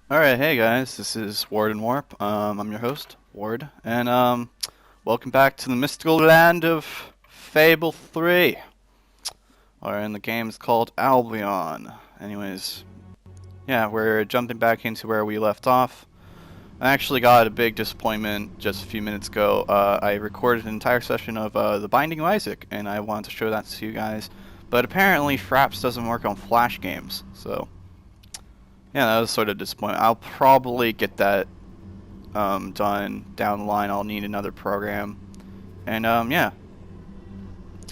Alright, hey guys, this is Wardnwarp. I'm your host, Ward, and welcome back to the mystical land of Fable 3. And the game is called Albion. Anyways, yeah, we're jumping back into where we left off. I actually got a big disappointment just a few minutes ago. I recorded an entire session of The Binding of Isaac, and I wanted to show that to you guys. But apparently Fraps doesn't work on Flash games, so yeah, that was sort of disappointing. I'll probably get that done down the line. I'll need another program. And yeah.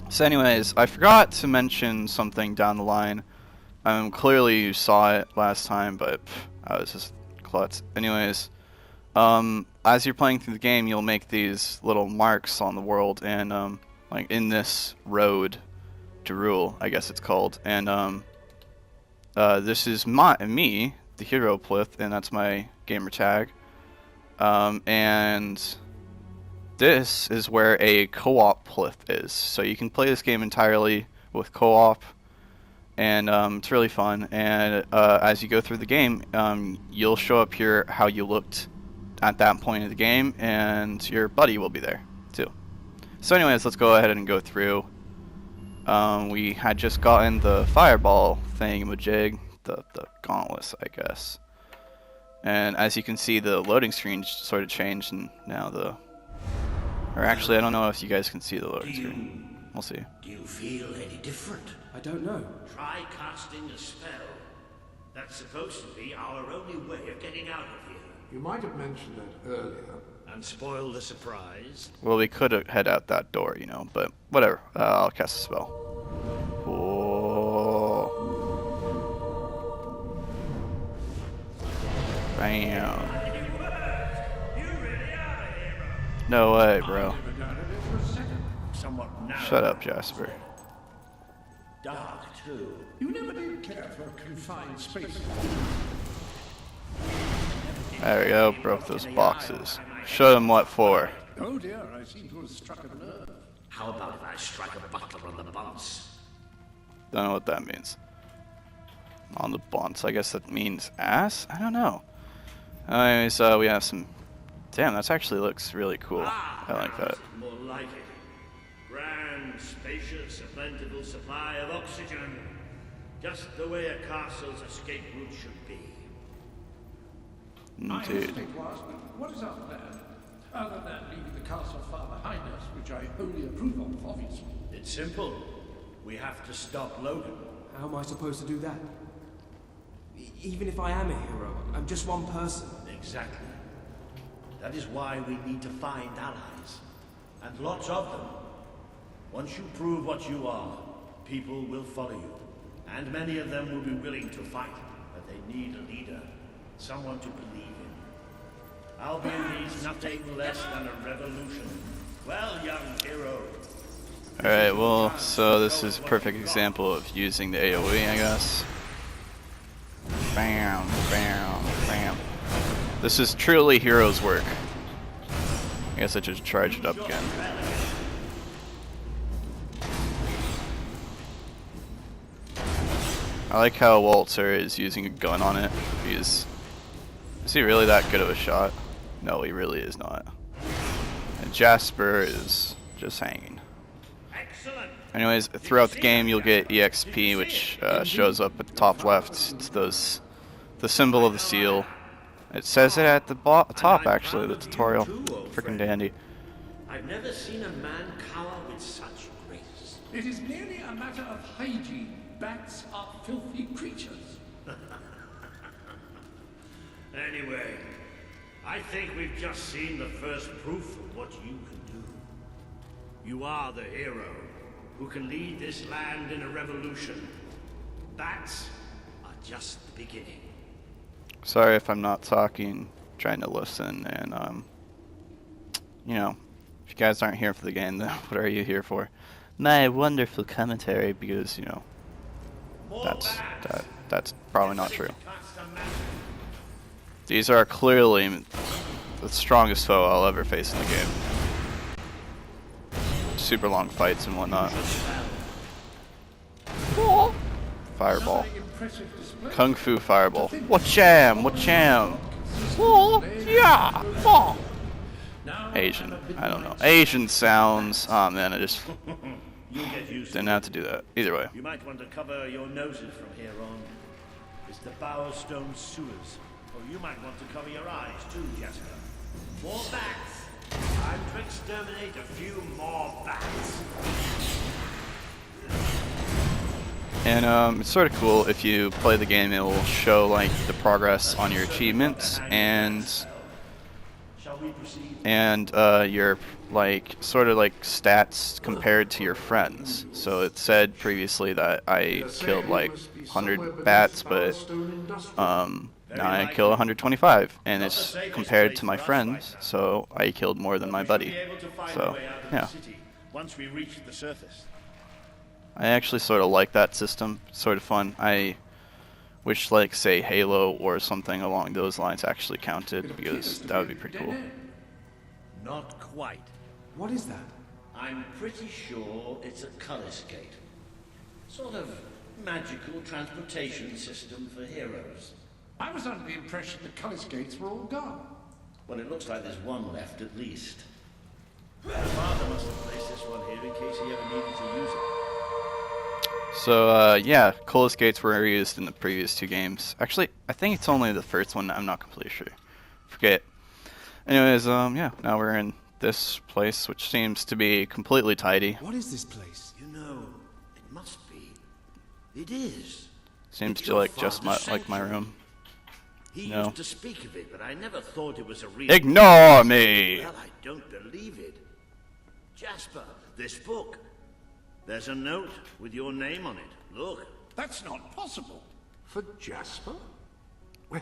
So anyways, I forgot to mention something down the line. Clearly you saw it last time, but I was just klutz. Anyways, as you're playing through the game, you'll make these little marks on the world, and like in this road to rule, I guess it's called. And this is me, the hero Plith, and that's my gamer tag. And this is where a co-op Plith is. So you can play this game entirely with co-op, and it's really fun. And as you go through the game, you'll show up here how you looked at that point of the game, and your buddy will be there too. So anyways, let's go ahead and go through. We had just gotten the fireball thingamajig, the gauntlets, I guess. And as you can see, the loading screen sort of changed, and now or actually, I don't know if you guys can see the loading screen. We'll see. Do you feel any different? I don't know. Try casting a spell. That's supposed to be our only way of getting out of here. You might have mentioned it earlier. And spoil the surprise. Well, we could head out that door, you know, but whatever. I'll cast a spell. Whoa. Bam. No way, bro. Somewhat narrow. Shut up, Jasper. Dark, too. You never did care for confined spaces. There we go, broke those boxes. Show them what for. Oh dear, I seem to have struck a nerve. How about if I strike a butler on the bounce? Don't know what that means. On the bonds, I guess that means ass? I don't know. Anyways, we have some... Damn, that actually looks really cool. I like that. More like it. Grand, spacious, a plentiful supply of oxygen. Just the way a castle's escape route should be. Dude. What is our plan? Other than leaving the castle far behind us, which I wholly approve of, obviously. It's simple. We have to stop Logan. How am I supposed to do that? Even if I am a hero, I'm just one person. Exactly. That is why we need to find allies. And lots of them. Once you prove what you are, people will follow you. And many of them will be willing to fight. But they need a leader. Someone to believe in. Albion needs nothing less than a revolution. Well, young hero. Alright, well, so this is a perfect example of using the AoE, I guess. Bam, bam, bam. This is truly hero's work. I guess I just charged it up again. I like how Walter is using a gun on it. Is he really that good of a shot? No, he really is not. And Jasper is just hanging. Anyways, throughout the game you'll get EXP, which shows up at the top left. It's the symbol of the seal. It says it at the top, actually, the tutorial. Freaking dandy. I've never seen a man cower with such grace. It is merely a matter of hygiene. Bats are filthy creatures. Anyway, I think we've just seen the first proof of what you can do. You are the hero who can lead this land in a revolution. Bats are just the beginning. Sorry if I'm not talking, trying to listen, and you know, if you guys aren't here for the game, then what are you here for? My wonderful commentary, because, you know, that's probably not true. These are clearly the strongest foe I'll ever face in the game. Super long fights and whatnot. fireball. Another impressive display. Kung Fu fireball. Wacham! Wacham! Oh, yeah! Oh. Now Asian. I'm a bit I don't know. worried. Asian sounds. Oh man, I just You'll get used didn't to have it. to do that. Either way. You might want to cover your noses from here on. It's the Bowerstone sewers. Or you might want to cover your eyes too, Jasper. More bats! Time to exterminate a few more bats. And it's sort of cool if you play the game. It will show like the progress on your achievements Shall we proceed? and your like sort of like stats compared to your friends. So it said previously that I killed like 100 bats, but now I kill 125, and it's compared to my friends. So I killed more than my We should buddy. be able to find a So way out of yeah. the city once we reach the surface. I actually sort of like that system. It's sort of fun. I wish, like, say, Halo or something along those lines actually counted, because that would be pretty cool. Not quite. What is that? I'm pretty sure it's a color skate. Sort of magical transportation system for heroes. I was under the impression the colour skates were all gone. Well, it looks like there's one left at least. My father must have placed this one here in case he ever needed to use it. So, yeah, color skates were used in the previous two games. Actually, I think it's only the first one. I'm not completely sure. Forget. Anyways, yeah, now we're in this place, which seems to be completely tidy. What is this place? You know, it must be. It is. Seems It's to your like just father's like my sanctuary. room. He No. used to speak of it, but I never thought it was a real... Ignore me! Well, I don't believe it. Jasper, this book. There's a note with your name on it. Look. That's not possible. For Jasper? Well,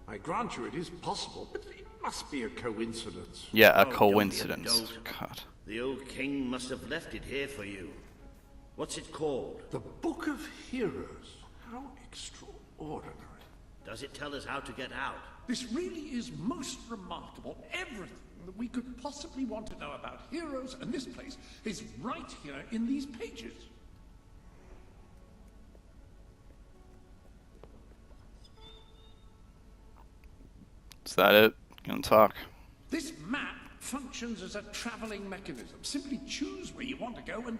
I grant you it is possible, but it must be a coincidence. Yeah, a Oh, don't be a coincidence. dolt. God. The old king must have left it here for you. What's it called? The Book of Heroes. How extraordinary. Does it tell us how to get out? This really is most remarkable. Everything that we could possibly want to know about heroes and this place is right here in these pages. Is that it? Gonna talk. This map functions as a traveling mechanism. Simply choose where you want to go and,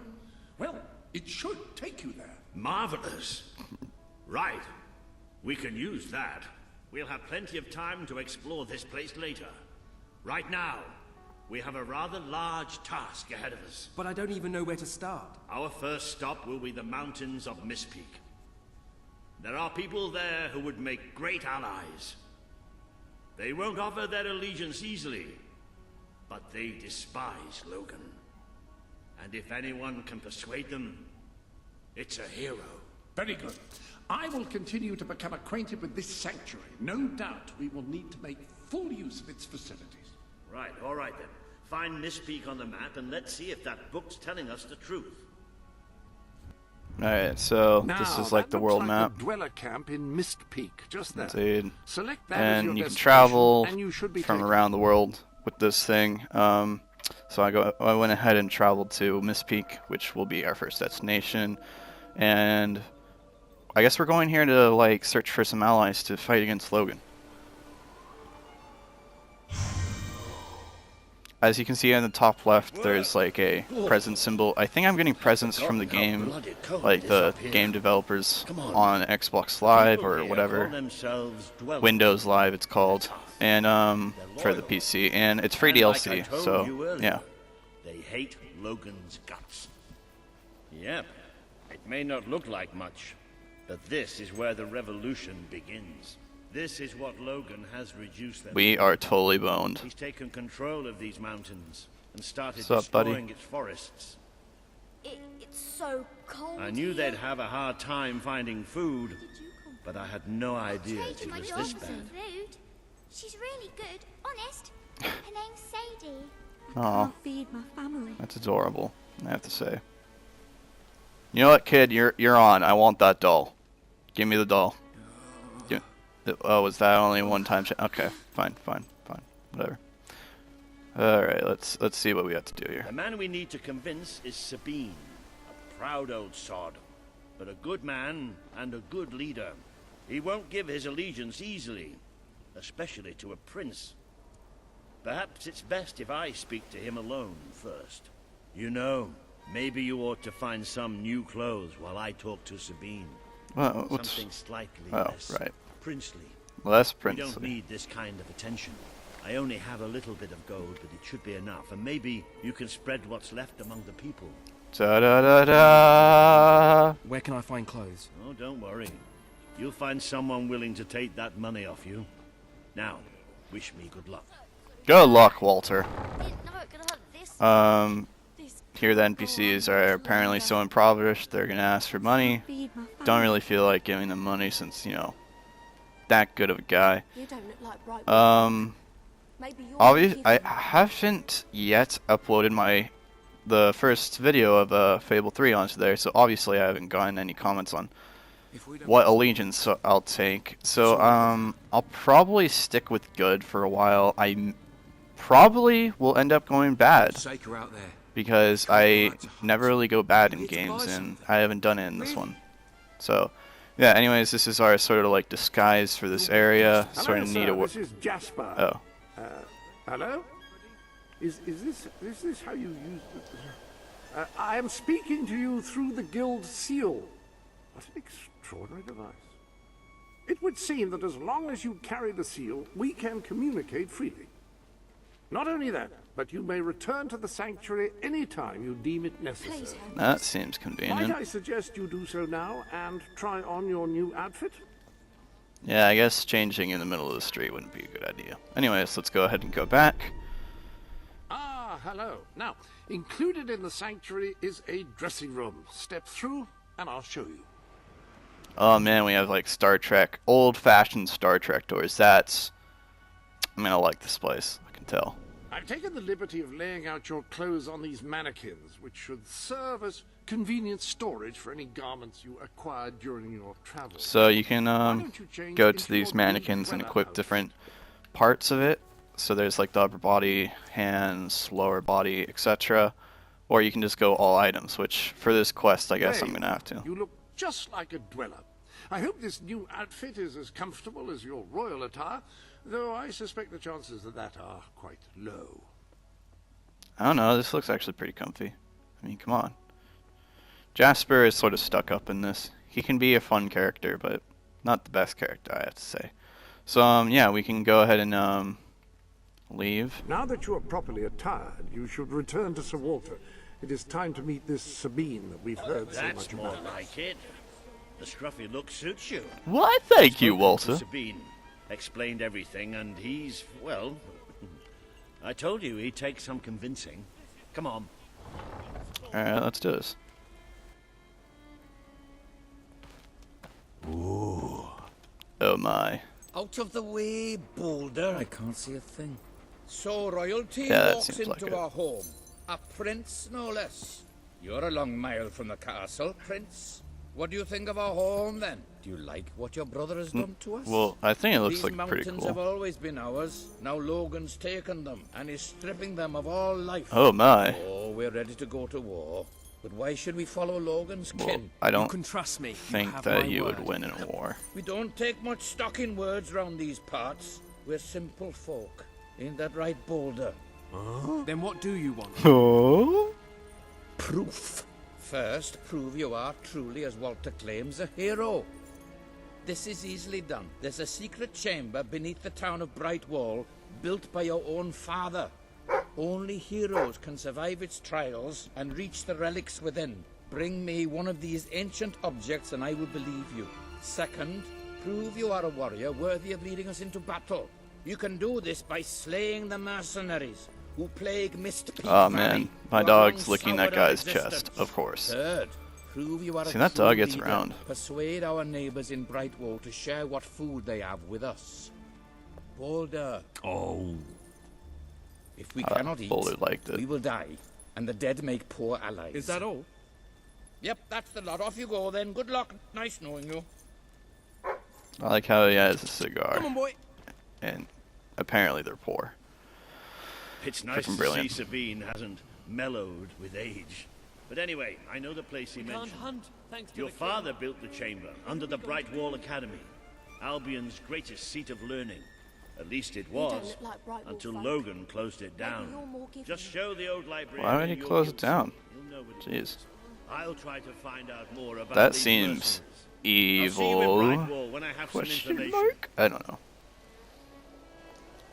well, it should take you there. Marvelous. Right. We can use that. We'll have plenty of time to explore this place later. Right now, we have a rather large task ahead of us. But I don't even know where to start. Our first stop will be the mountains of Mistpeak. There are people there who would make great allies. They won't offer their allegiance easily, but they despise Logan. And if anyone can persuade them, it's a hero. Very good. I will continue to become acquainted with this sanctuary. No doubt we will need to make full use of its facilities. Right, all right then. Find Mistpeak on the map and let's see if that book's telling us the truth. Alright, so Now, this is like that the looks world like map. the dweller camp in Mist Peak, just there. Indeed. Select that as your And you can destination, travel and you should be from taken. around the world with this thing. So I went ahead and traveled to Mistpeak, which will be our first destination. And I guess we're going here to like search for some allies to fight against Logan. As you can see on the top left, there's like a present symbol. I think I'm getting presents from the game, like the game developers on Xbox Live or whatever, Windows Live it's called, and for the PC, and it's free DLC. So yeah. They hate Logan's guts. Yep. It may not look like much, but this is where the revolution begins. This is what Logan has reduced them. We are totally boned. He's taken control of these mountains and started What's up, buddy? destroying its forests. It's so cold. I knew here. they'd have a hard time finding food, Did you come? but I had no idea Trading it my was dog this for bad. some food. She's really good, honest. Her name's Sadie. Aw, Can't feed my family. that's adorable, I have to say. You know what, kid? You're on. I want that doll. Give me the doll. Oh, was that only one time? Okay, fine, whatever. All right, let's see what we have to do here. The man we need to convince is Sabine, a proud old sod. but a good man and a good leader. He won't give his allegiance easily, especially to a prince. Perhaps it's best if I speak to him alone first. You know, maybe you ought to find some new clothes while I talk to Sabine. Well, what's... Something slightly Oh, less right. princely. Less We don't princely. need this kind of attention. I only have a little bit of gold, but it should be enough, and maybe you can spread what's left among the people. Da da da da. Where can I find clothes? Oh, don't worry. You'll find someone willing to take that money off you. Now, wish me good luck. Good luck, Walter. Didn't know it could hurt this. This Here the NPCs are apparently so impoverished they're gonna ask for money. feed my family. Don't really feel like giving them money since, you know, that good of a guy. You don't look like bright. Maybe you're Obviously, I kidding. haven't yet uploaded the first video of Fable 3 onto there, so obviously I haven't gotten any comments on what allegiance I'll take. So I'll probably stick with good for a while. I probably will end up going bad Shaker out there. because I never really go bad in games, and I haven't done it in this one. So yeah. Anyways, this is our sort of like disguise for this area. Sort of need a This is Jasper. Oh. Hello? Is this how you use it? I am speaking to you through the guild seal. What an extraordinary device. It would seem that as long as you carry the seal, we can communicate freely. Not only that, but you may return to the sanctuary any time you deem it necessary. Please help. That seems Might convenient. I suggest you do so now and try on your new outfit? Yeah, I guess changing in the middle of the street wouldn't be a good idea. Anyways, let's go ahead and go back. Ah, hello. Now, included in the sanctuary is a dressing room. Step through and I'll show you. Oh man, we have like Star Trek, old-fashioned Star Trek doors. I'm gonna like this place, I can tell. I've taken the liberty of laying out your clothes on these mannequins, which should serve as convenient storage for any garments you acquired during your travels. So you can don't you change go into to these your new mannequins and dweller equip outfit? different parts of it. So there's like the upper body, hands, lower body, etc. Or you can just go all items, which for this quest I guess I'm Hey, gonna have to. You look just like a dweller. I hope this new outfit is as comfortable as your royal attire, though I suspect the chances of that are quite low. I don't know, this looks actually pretty comfy. I mean, come on. Jasper is sort of stuck up in this. He can be a fun character, but not the best character, I have to say. So, yeah, we can go ahead and, leave. Now that you are properly attired, you should return to Sir Walter. It is time to meet this Sabine that we've heard so That's much more about. like it. The scruffy look suits you. Why, thank you, Spoken to Walter. Sabine, explained everything, and he's, well, I told you he'd take some convincing. Come on. Alright, let's do this. Ooh. Oh my. Out of the way, Boulder. I can't see a thing. So royalty Yeah, that walks seems into like it. our home. A prince, no less. You're a long mile from the castle, prince. What do you think of our home, then? Do you like what your brother has done to us? Well, I think it looks These like mountains pretty have cool. always been ours. Now Logan's taken them and is stripping them of all life. Oh my. Oh, we're ready to go to war. But why should we follow Logan's Well, kin? I You don't can trust me. You think have that my you word. would win in a war. We don't take much stock in words round these parts. We're simple folk. Ain't that right, Boulder? Then what do you want? Oh? Proof. First, prove you are truly, as Walter claims, a hero. This is easily done. There's a secret chamber beneath the town of Brightwall, built by your own father. Only heroes can survive its trials and reach the relics within. Bring me one of these ancient objects and I will believe you. Second, prove you are a warrior worthy of leading us into battle. You can do this by slaying the mercenaries who plague Mist Peak Oh Valley, man, my who have dog's long licking that soured our guy's existence. chest, of course. Third, prove you are See, a that true dog gets leader. around. Persuade our neighbors in Brightwall to share what food they have with us. Boulder. Oh. If we cannot eat, Boulder liked it. we will die, and the dead make poor allies. Is that all? Yep, that's the lot. Off you go then. Good luck. Nice knowing you. I like how he has a cigar. Come on, boy. And apparently they're poor. It's nice Frickin' to brilliant. see Sabine hasn't mellowed with age. But anyway, I know the place he mentioned. Hunt thanks to Your the king. father built the chamber under the Bright Wall Academy, Albion's greatest seat of learning. At least it don't was, look like Bright Wall until folk. Logan closed it Maybe down. you're more giving. Just show the old librarian. Why would he your close it guild down? seal. You'll know what it Jeez. is. I'll try to find out more about That these seems mercenaries. I'll see you at evil. Bright Wall when I have some Question information. mark? I don't know.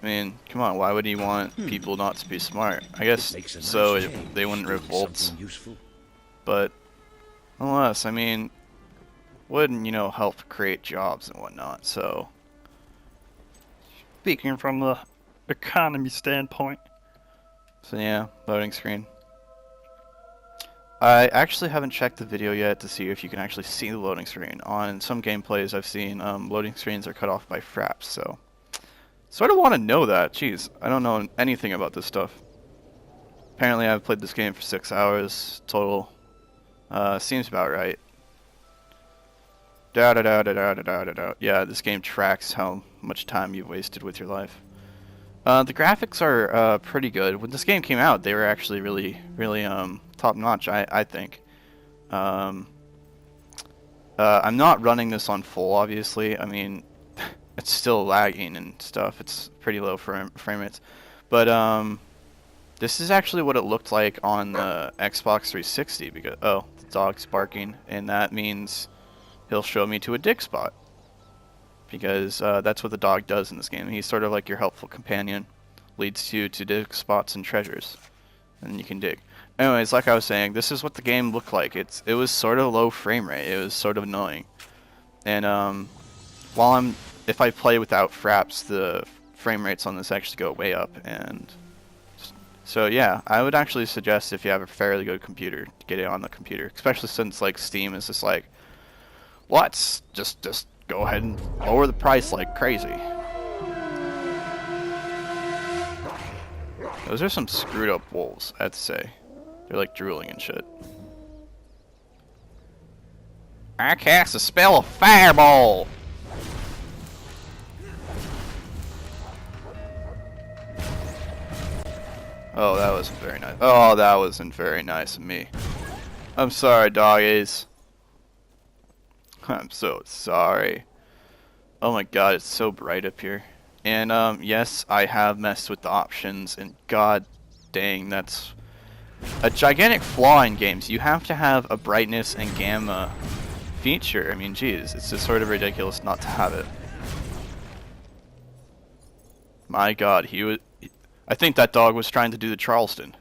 I mean, come on, why would he want people not to be smart? I guess Makes a nice so change, they wouldn't doing revolt, something useful. but nonetheless, I mean, wouldn't, you know, help create jobs and whatnot, so speaking from the economy standpoint. So yeah, loading screen. I actually haven't checked the video yet to see if you can actually see the loading screen. On some gameplays I've seen, loading screens are cut off by fraps, so sort of want to know that. Jeez, I don't know anything about this stuff. Apparently I've played this game for 6 hours total. Seems about right. Da da da da da da da da. Yeah, this game tracks how much time you've wasted with your life. The graphics are pretty good. When this game came out, they were actually really top notch, I think. I'm not running this on full, obviously. I mean, it's still lagging and stuff. It's pretty low frame rates. But this is actually what it looked like on the Xbox 360. Because the dog's barking, and that means he'll show me to a dig spot. Because that's what the dog does in this game. He's sort of like your helpful companion. Leads you to dig spots and treasures. And you can dig. Anyways, like I was saying, this is what the game looked like. It was sort of low frame rate. It was sort of annoying. And if I play without fraps, the frame rates on this actually go way up. And so yeah, I would actually suggest if you have a fairly good computer, get it on the computer. Especially since like Steam is just like, let's just go ahead and lower the price like crazy. Those are some screwed up wolves, I have to say. They're like drooling and shit. I cast a spell of fireball! Oh, that wasn't very nice. Oh, that wasn't very nice of me. I'm sorry, doggies. I'm so sorry. Oh my god, it's so bright up here. And yes, I have messed with the options, and god dang, that's a gigantic flaw in games. You have to have a brightness and gamma feature. I mean, geez, it's just sort of ridiculous not to have it. My god, I think that dog was trying to do the Charleston.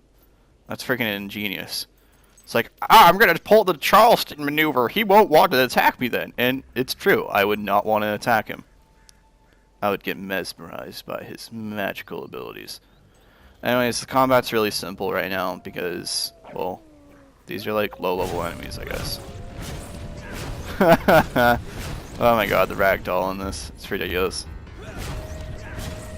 That's freaking ingenious. It's like, I'm gonna pull the Charleston maneuver. He won't want to attack me then. And it's true. I would not want to attack him. I would get mesmerized by his magical abilities. Anyways, the combat's really simple right now because, well, these are like low-level enemies, I guess. Oh my god, the ragdoll in this. It's ridiculous.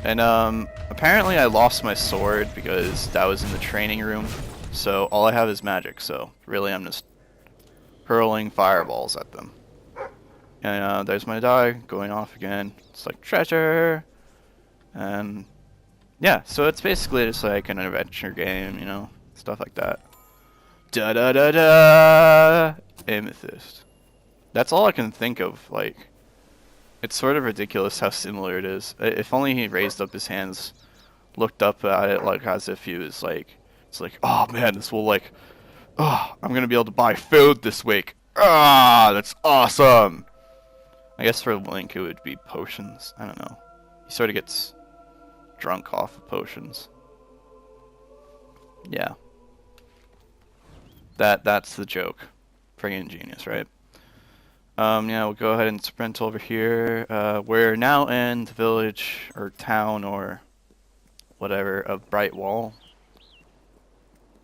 And apparently I lost my sword because that was in the training room. So all I have is magic, so really I'm just hurling fireballs at them. And there's my dog going off again. It's like treasure. And yeah, so it's basically just like an adventure game, you know, stuff like that. Da da da da. Amethyst. That's all I can think of. Like, it's sort of ridiculous how similar it is. If only he raised up his hands, looked up at it like as if he was like, it's like, oh man, this will like, oh, I'm gonna be able to buy food this week. Ah, that's awesome. I guess for Link it would be potions. I don't know. He sort of gets drunk off of potions. Yeah. That's the joke. Pretty ingenious, right? Yeah, we'll go ahead and sprint over here. We're now in the village or town or whatever of Brightwall.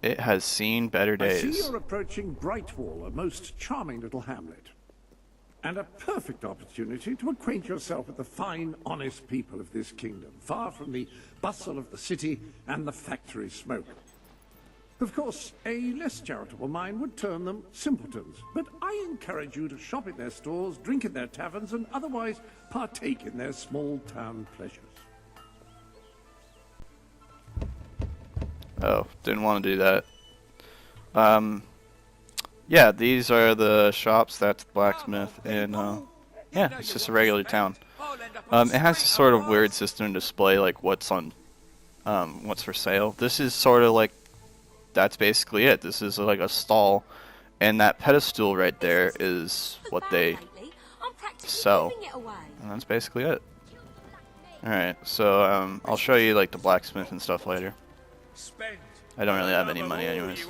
It has seen better days. I see you're approaching Brightwall, a most charming little hamlet. And a perfect opportunity to acquaint yourself with the fine, honest people of this kingdom, far from the bustle of the city and the factory smoke. Of course, a less charitable mind would term them simpletons, but I encourage you to shop at their stores, drink in their taverns, and otherwise partake in their small-town pleasures. Oh, didn't want to do that. yeah, these are the shops. That's the blacksmith, and yeah, it's just a regular town. It has a sort of weird system to display like what's on, what's for sale. This is sort of like, that's basically it. This is like a stall, and that pedestal right there is what they sell, and that's basically it. Alright, so I'll show you like the blacksmith and stuff later. I don't really have any money anyways.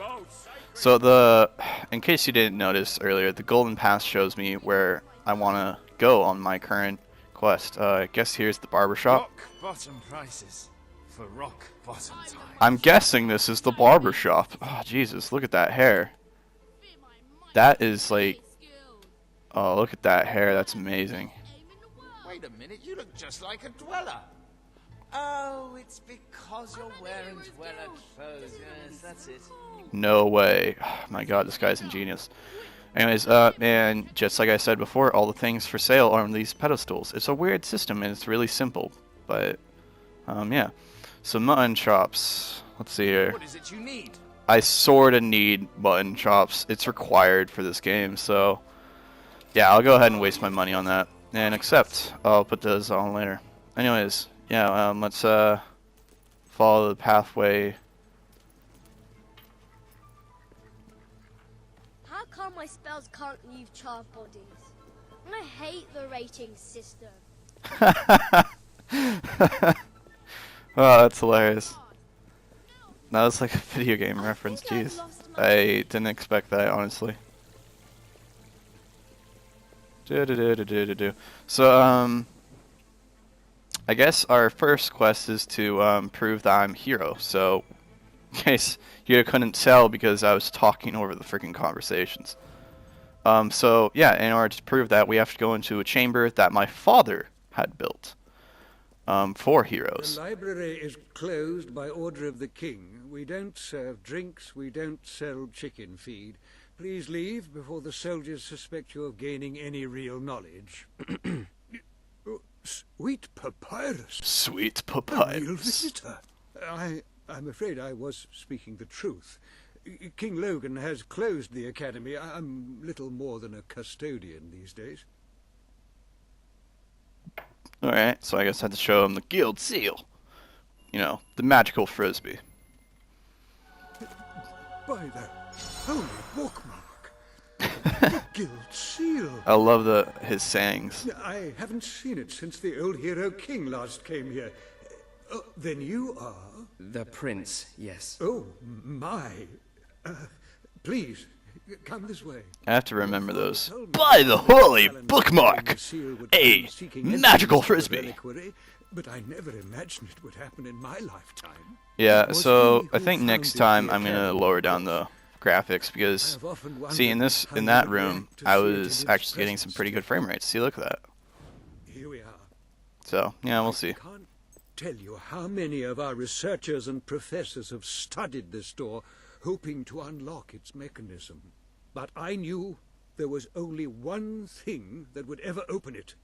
So in case you didn't notice earlier, the golden pass shows me where I want to go on my current quest. I guess here's the barbershop. Rock bottom prices for rock bottom time. I'm guessing this is the barbershop. Oh, Jesus, look at that hair. That is like, oh, look at that hair. That's amazing. Wait a minute, you look just like a dweller. Oh, it's because you're wearing dweller clothes. Yes, that's it. No way. Oh, my God, this guy's ingenious. Anyways, and just like I said before, all the things for sale are on these pedestals. It's a weird system, and it's really simple. But, yeah. So, mutton chops. Let's see here. What is it you need? I sort of need mutton chops. It's required for this game, so... yeah, I'll go ahead and waste my money on that. And accept. I'll put those on later. Anyways, yeah, let's follow the pathway. How come my spells can't leave charred bodies? And I hate the rating system. Oh, that's hilarious. That was like a video game reference, jeez. I didn't expect that, honestly. So, I guess our first quest is to prove that I'm hero. So, in case you couldn't tell because I was talking over the freaking conversations. So, yeah, in order to prove that, we have to go into a chamber that my father had built for heroes. The library is closed by order of the king. We don't serve drinks, we don't sell chicken feed. Please leave before the soldiers suspect you of gaining any real knowledge. Sweet papyrus. Sweet A real papyrus. visitor. I'm afraid I was speaking the truth. King Logan has closed the academy. I'm little more than a custodian these days. Alright, so I guess I had to show him the guild seal. You know, the magical frisbee. By the holy bookmark. The guild seal. I love his sayings. I haven't seen it since the old hero king last came here. Then you are? The prince, yes. Oh, my. Please, come this way. I have to remember those. By the holy bookmark! A magical frisbee! But I never imagined it would happen in my lifetime. Yeah, so I think next time I'm gonna lower down the graphics because, see, in that room, I was actually getting some pretty good frame rates. See, look at that. Here we are. So, yeah, we'll see. I can't tell you how many of our researchers and professors have studied this door, hoping to unlock its mechanism. But I knew there was only one thing that would ever open it.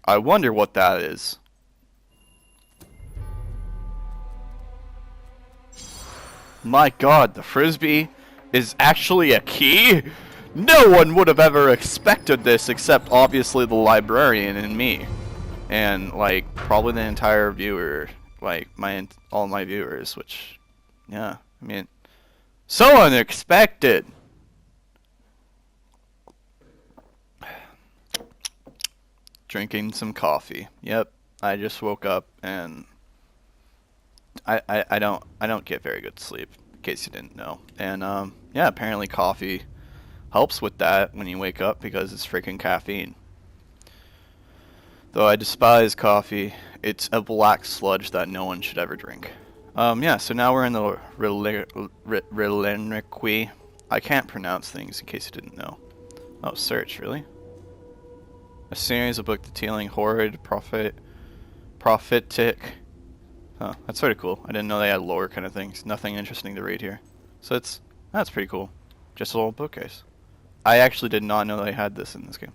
I wonder what that is. My God, the frisbee is actually a key? No one would have ever expected this except obviously the librarian and me. And, like, probably the entire viewer, like, all my viewers, which, yeah, I mean, so unexpected! Drinking some coffee. Yep, I just woke up and I don't get very good sleep, in case you didn't know. And, yeah, apparently coffee helps with that when you wake up because it's freaking caffeine. Though I despise coffee, it's a black sludge that no one should ever drink. Yeah, so now we're in the Reliquary. I can't pronounce things in case you didn't know. Oh, search, really? A series of books detailing horrid, prophetic... Huh, that's sort of cool. I didn't know they had lore kind of things. Nothing interesting to read here. So that's pretty cool. Just a little bookcase. I actually did not know they had this in this game.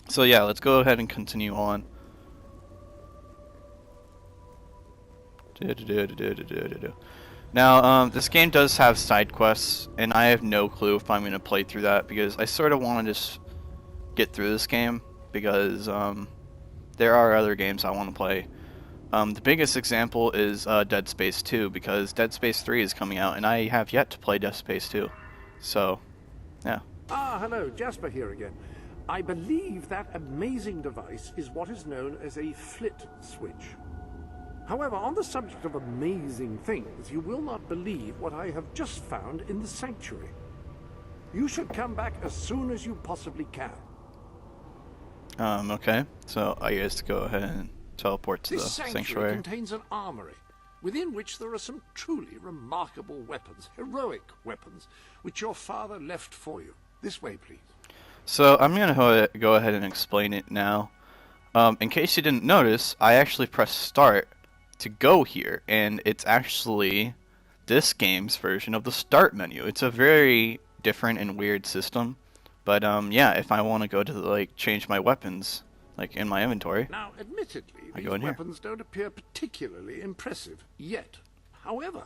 So yeah, let's go ahead and continue on. Now, this game does have side quests, and I have no clue if I'm going to play through that, because I sort of want to just get through this game, because there are other games I want to play. The biggest example is Dead Space 2, because Dead Space 3 is coming out, and I have yet to play Dead Space 2. So, yeah. Ah, hello, Jasper here again. I believe that amazing device is what is known as a flit switch. However, on the subject of amazing things, you will not believe what I have just found in the sanctuary. You should come back as soon as you possibly can. Okay. So, I guess go ahead and teleport to the This sanctuary. contains an armory, within which there are some truly remarkable weapons, heroic weapons, which your father left for you. This way, please. So, I'm going to go ahead and explain it now. In case you didn't notice, I actually pressed start to go here, and it's actually this game's version of the start menu. It's a very different and weird system, but yeah, if I want to go to like change my weapons, like in my inventory, now, admittedly, I these go in here. weapons don't appear particularly impressive yet. However,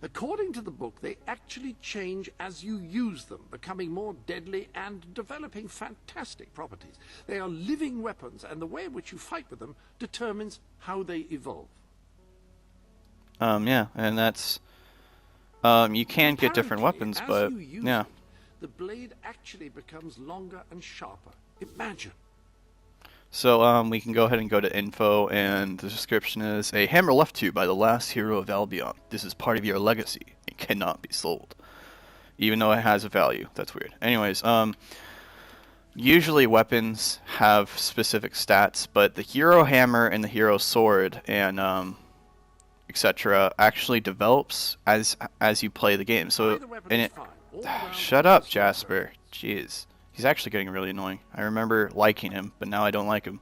according to the book, they actually change as you use them, becoming more deadly and developing fantastic properties. They are living weapons, and the way in which you fight with them determines how they evolve. Yeah, and that's you can get different weapons, As but you use yeah. it, the blade actually becomes longer and sharper. Imagine. So we can go ahead and go to info, and the description is a hammer left to you by the last hero of Albion. This is part of your legacy. It cannot be sold, even though it has a value. That's weird. Anyways, usually weapons have specific stats, but the hero hammer and the hero sword and etc. actually develops as you play the game. So and it. Shut up, Jasper. Jeez. He's actually getting really annoying. I remember liking him, but now I don't like him.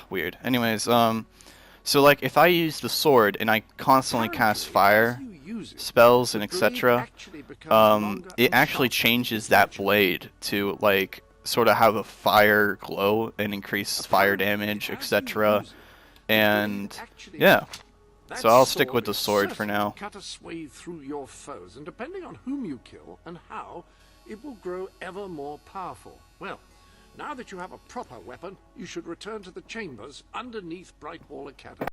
Weird. Anyways, so like if I use the sword and I constantly cast fire spells and etc., it actually changes that blade to like sort of have a fire glow and increase fire damage, etc. And yeah. So I'll stick with the sword for now. Cut a swathe through your foes, and depending on whom you kill and how, it will grow ever more powerful. Well, now that you have a proper weapon, you should return to the chambers underneath Brightwall Academy.